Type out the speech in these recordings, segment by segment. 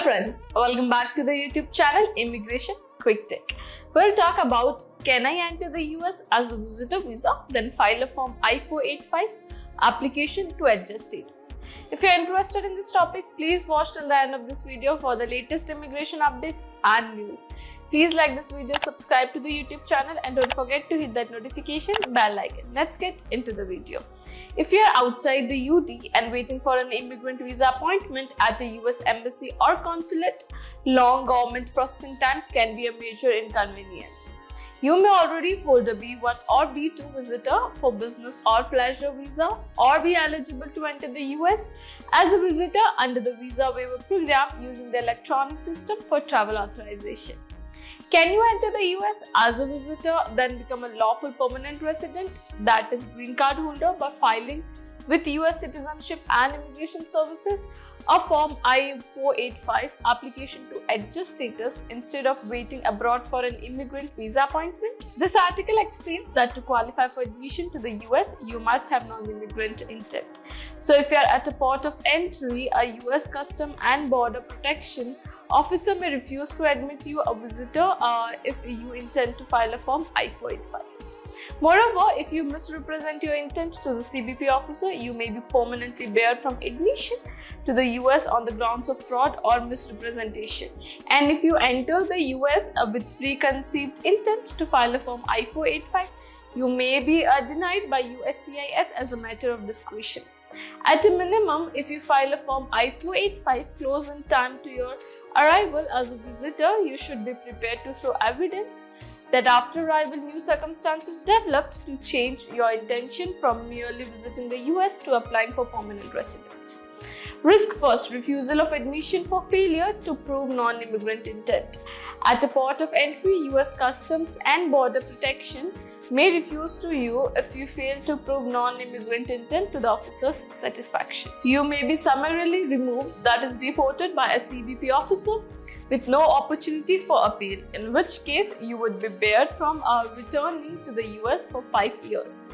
friends, welcome back to the YouTube channel Immigration Quick Tech. We'll talk about can I enter the US as a visitor visa, then file a form I485 application to adjust status. If you're interested in this topic, please watch till the end of this video for the latest immigration updates and news. Please like this video, subscribe to the YouTube channel and don't forget to hit that notification bell icon. Let's get into the video. If you are outside the UT and waiting for an immigrant visa appointment at a US embassy or consulate, long government processing times can be a major inconvenience. You may already hold a B1 or B2 visitor for business or pleasure visa or be eligible to enter the US as a visitor under the Visa Waiver Program using the electronic system for travel authorization. Can you enter the US as a visitor, then become a lawful permanent resident, that is green card holder, by filing with US Citizenship and Immigration Services a form I485 application to adjust status instead of waiting abroad for an immigrant visa appointment? This article explains that to qualify for admission to the US, you must have non-immigrant intent. So if you are at a port of entry, a US Custom and Border Protection officer may refuse to admit you a visitor if you intend to file a form I485. Moreover, if you misrepresent your intent to the CBP officer, you may be permanently barred from admission to the US on the grounds of fraud or misrepresentation. And if you enter the US with preconceived intent to file a form I485, you may be denied by USCIS as a matter of discretion. At a minimum, if you file a form I485 close in time to your arrival as a visitor, you should be prepared to show evidence that after arrival new circumstances developed to change your intention from merely visiting the US to applying for permanent residence. Risk first, refusal of admission for failure to prove non-immigrant intent. At a port of entry, US Customs and Border Protection may refuse to you if you fail to prove non-immigrant intent to the officer's satisfaction. You may be summarily removed, that is deported, by a CBP officer with no opportunity for appeal, in which case you would be barred from returning to the US for 5 years.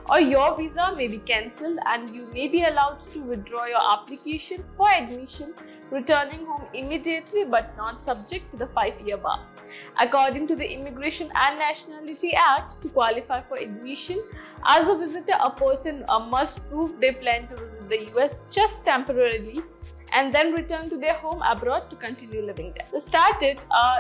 Or your visa may be cancelled and you may be allowed to withdraw your application for admission, returning home immediately but not subject to the 5-year bar. According to the Immigration and Nationality Act, to qualify for admission as a visitor, a person must prove they plan to visit the US just temporarily and then return to their home abroad to continue living there. The statute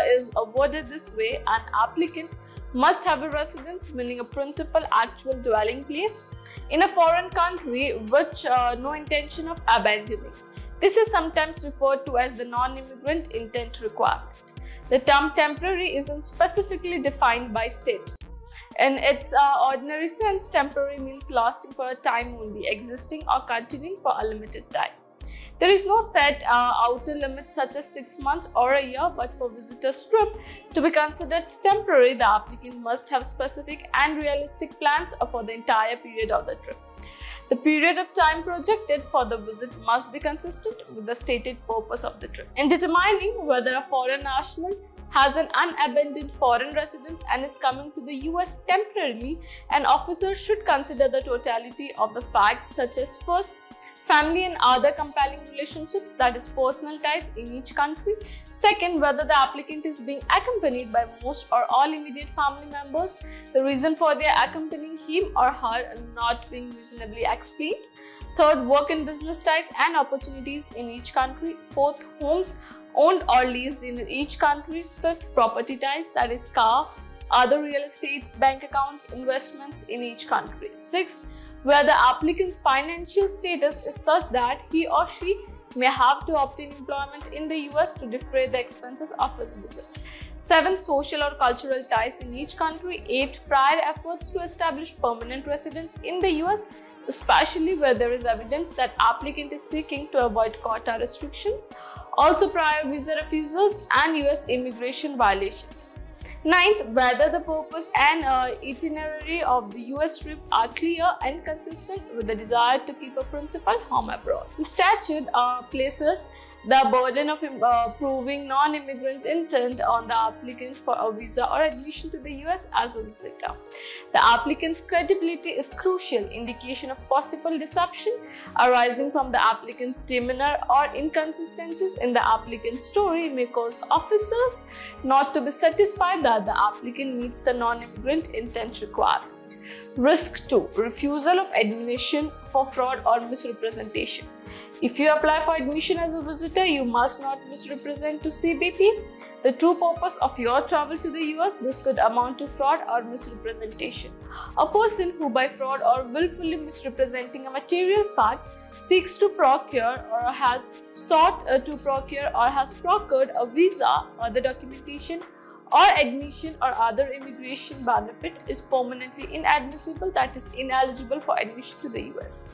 is worded this way: an applicant must have a residence, meaning a principal actual dwelling place, in a foreign country which no intention of abandoning. This is sometimes referred to as the non-immigrant intent requirement. The term temporary isn't specifically defined by state. In its ordinary sense, temporary means lasting for a time only, existing or continuing for a limited time. There is no set outer limit such as 6 months or a year, but for visitors trip to be considered temporary, the applicant must have specific and realistic plans for the entire period of the trip. The period of time projected for the visit must be consistent with the stated purpose of the trip. In determining whether a foreign national has an unabandoned foreign residence and is coming to the US temporarily, an officer should consider the totality of the facts such as: first, family and other compelling relationships, that is personal ties in each country. Second, whether the applicant is being accompanied by most or all immediate family members, the reason for their accompanying him or her not being reasonably explained. Third, work and business ties and opportunities in each country. Fourth, homes owned or leased in each country. Fifth, property ties, that is car, other real estates, bank accounts, investments in each country. Sixth, where the applicant's financial status is such that he or she may have to obtain employment in the US to defray the expenses of his visit. Seventh, social or cultural ties in each country. Eight, prior efforts to establish permanent residence in the US, especially where there is evidence that applicant is seeking to avoid quota restrictions. Also, prior visa refusals and US immigration violations. Ninth, whether the purpose and itinerary of the US trip are clear and consistent with the desire to keep a principal home abroad. The statute places the burden of proving non-immigrant intent on the applicant for a visa or admission to the US as a visitor. The applicant's credibility is crucial indication of possible deception arising from the applicant's demeanor or inconsistencies in the applicant's story may cause officers not to be satisfied that the applicant meets the non-immigrant intent requirement. Risk 2. Refusal of admission for fraud or misrepresentation. If you apply for admission as a visitor, you must not misrepresent to CBP the true purpose of your travel to the US. This could amount to fraud or misrepresentation. A person who by fraud or willfully misrepresenting a material fact seeks to procure or has sought to procure or has procured a visa or the documentation or admission or other immigration benefit is permanently inadmissible, that is ineligible for admission to the US.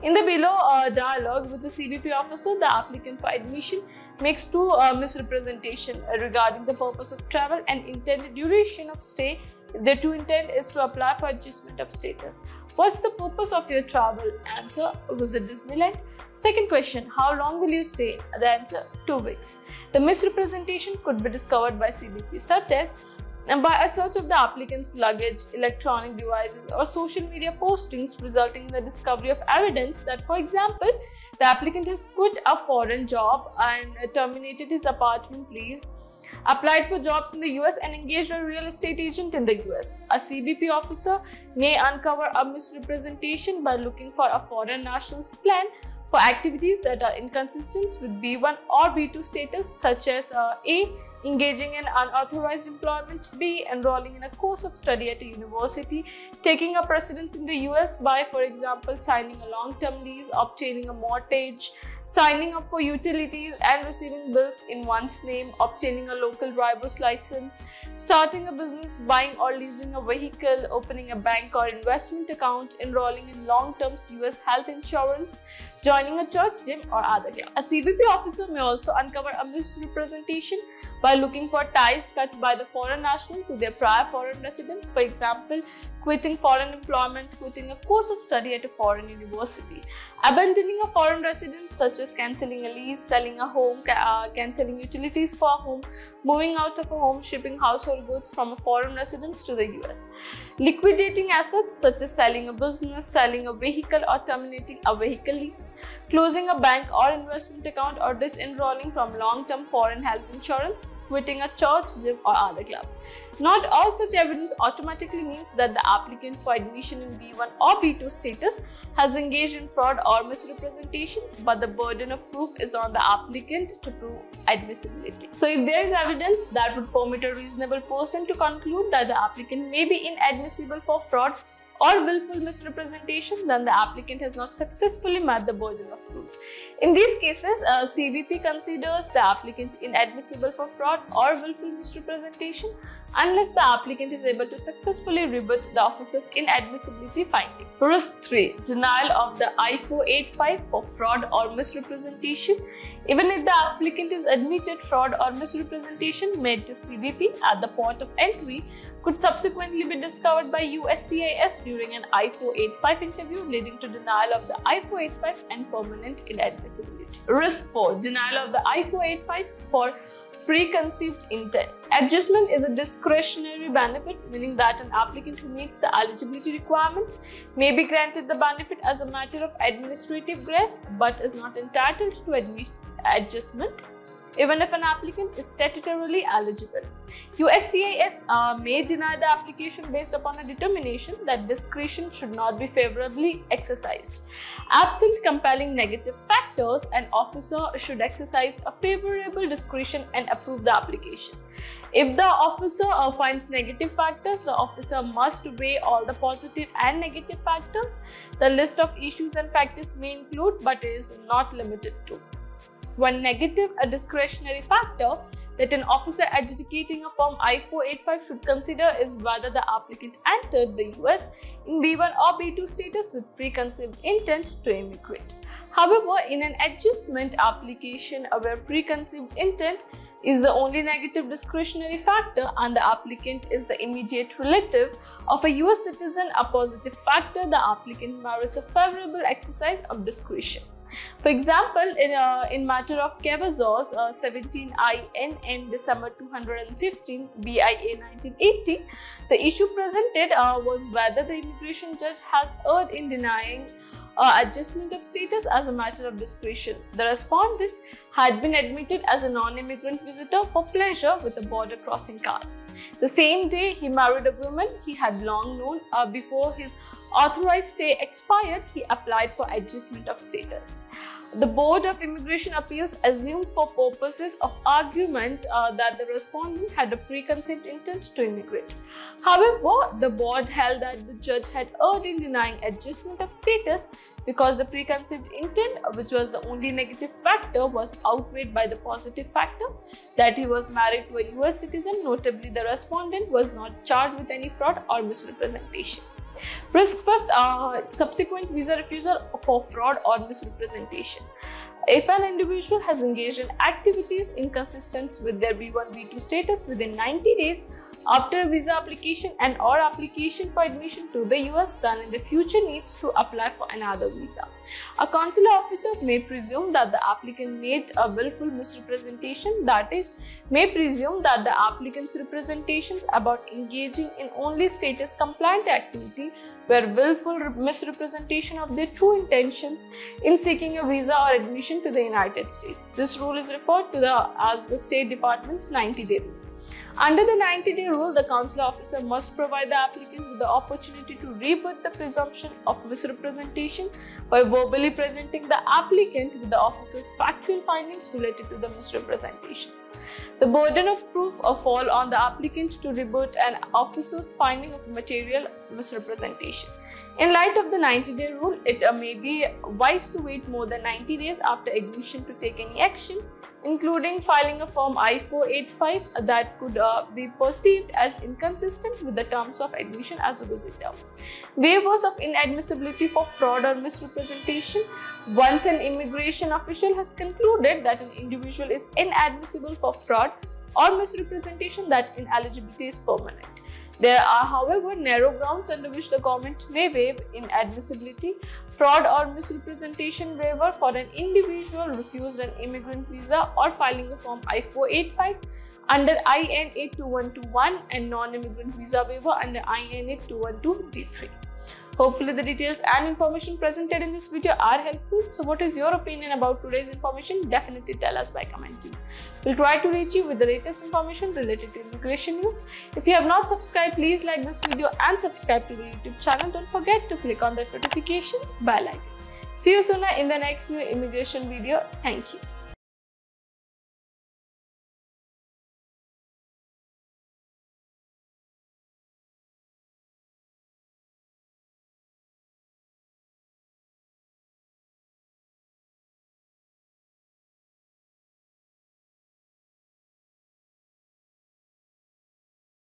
In the below dialogue with the CBP officer, the applicant for admission makes two misrepresentation regarding the purpose of travel and intended duration of stay. The true intent is to apply for adjustment of status. What's the purpose of your travel? Answer: visit Disneyland. Second question: how long will you stay? The answer: 2 weeks. The misrepresentation could be discovered by CBP, such as by a search of the applicant's luggage, electronic devices, or social media postings, resulting in the discovery of evidence that, for example, the applicant has quit a foreign job and terminated his apartment lease, applied for jobs in the US and engaged a real estate agent in the US. A CBP officer may uncover a misrepresentation by looking for a foreign national's plan for activities that are inconsistent with B1 or B2 status, such as A. engaging in unauthorized employment, B. enrolling in a course of study at a university, taking up residence in the US by, for example, signing a long-term lease, obtaining a mortgage, signing up for utilities and receiving bills in one's name, obtaining a local driver's license, starting a business, buying or leasing a vehicle, opening a bank or investment account, enrolling in long-term US health insurance, joining a church, gym, or other club. A CBP officer may also uncover a misrepresentation by looking for ties cut by the foreign national to their prior foreign residence, for example, quitting foreign employment, quitting a course of study at a foreign university, abandoning a foreign residence such as cancelling a lease, selling a home, cancelling utilities for a home, moving out of a home, shipping household goods from a foreign residence to the US, liquidating assets such as selling a business, selling a vehicle or terminating a vehicle lease, closing a bank or investment account or disenrolling from long-term foreign health insurance, quitting a church, gym, or other club. Not all such evidence automatically means that the applicant for admission in B1 or B2 status has engaged in fraud or misrepresentation, but the burden of proof is on the applicant to prove admissibility. So if there is evidence that would permit a reasonable person to conclude that the applicant may be inadmissible for fraud or willful misrepresentation, then the applicant has not successfully met the burden of proof. In these cases, CBP considers the applicant inadmissible for fraud or willful misrepresentation unless the applicant is able to successfully rebut the officer's inadmissibility finding. Risk 3. Denial of the I485 for fraud or misrepresentation. Even if the applicant is admitted, fraud or misrepresentation made to CBP at the port of entry could subsequently be discovered by USCIS during an I485 interview, leading to denial of the I485 and permanent inadmissibility. Risk 4. Denial of the I485 for preconceived intent. Adjustment is a discretionary benefit, meaning that an applicant who meets the eligibility requirements may be granted the benefit as a matter of administrative grace but is not entitled to adjustment even if an applicant is statutorily eligible. USCIS may deny the application based upon a determination that discretion should not be favorably exercised. Absent compelling negative factors, an officer should exercise a favorable discretion and approve the application. If the officer finds negative factors, the officer must weigh all the positive and negative factors. The list of issues and factors may include, but is not limited to: one negative, a discretionary factor that an officer adjudicating a Form I-485 should consider is whether the applicant entered the US in B1 or B2 status with preconceived intent to immigrate. However, in an adjustment application where preconceived intent is the only negative discretionary factor and the applicant is the immediate relative of a US citizen, a positive factor, the applicant merits a favorable exercise of discretion. For example, in matter of Cavazos 17 INN December 215 BIA 1980, the issue presented was whether the immigration judge has erred in denying adjustment of status as a matter of discretion. The respondent had been admitted as a non-immigrant visitor for pleasure with a border crossing card. The same day, he married a woman he had long known. Before his authorized stay expired, he applied for adjustment of status. The Board of Immigration Appeals assumed for purposes of argument that the respondent had a preconceived intent to immigrate. However, the board held that the judge had erred in denying adjustment of status because the preconceived intent, which was the only negative factor, was outweighed by the positive factor that he was married to a US citizen. Notably, the respondent was not charged with any fraud or misrepresentation. Risk fifth, subsequent visa refusal for fraud or misrepresentation. If an individual has engaged in activities inconsistent with their B1, B2 status within 90 days after a visa application and or application for admission to the US, then in the future needs to apply for another visa. A consular officer may presume that the applicant made a willful misrepresentation, that is, may presume that the applicant's representations about engaging in only status compliant activity were willful misrepresentation of their true intentions in seeking a visa or admission to the United States. This rule is referred to as the State Department's 90-day rule. Under the 90-day rule, the consular officer must provide the applicant with the opportunity to rebut the presumption of misrepresentation by verbally presenting the applicant with the officer's factual findings related to the misrepresentations. The burden of proof falls on the applicant to rebut an officer's finding of material misrepresentation. In light of the 90-day rule, it may be wise to wait more than 90 days after admission to take any action, including filing a form I485 that could be perceived as inconsistent with the terms of admission as a visitor. Waivers of inadmissibility for fraud or misrepresentation. Once an immigration official has concluded that an individual is inadmissible for fraud or misrepresentation, that ineligibility is permanent. There are, however, narrow grounds under which the government may waive inadmissibility. Fraud or misrepresentation waiver for an individual refused an immigrant visa or filing a form I-485 under INA 2121 and non-immigrant visa waiver under INA 212D3. Hopefully the details and information presented in this video are helpful. So what is your opinion about today's information? Definitely tell us by commenting. We'll try to reach you with the latest information related to immigration news. If you have not subscribed, please like this video and subscribe to the YouTube channel. Don't forget to click on that notification bell icon. See you soon in the next new immigration video. Thank you.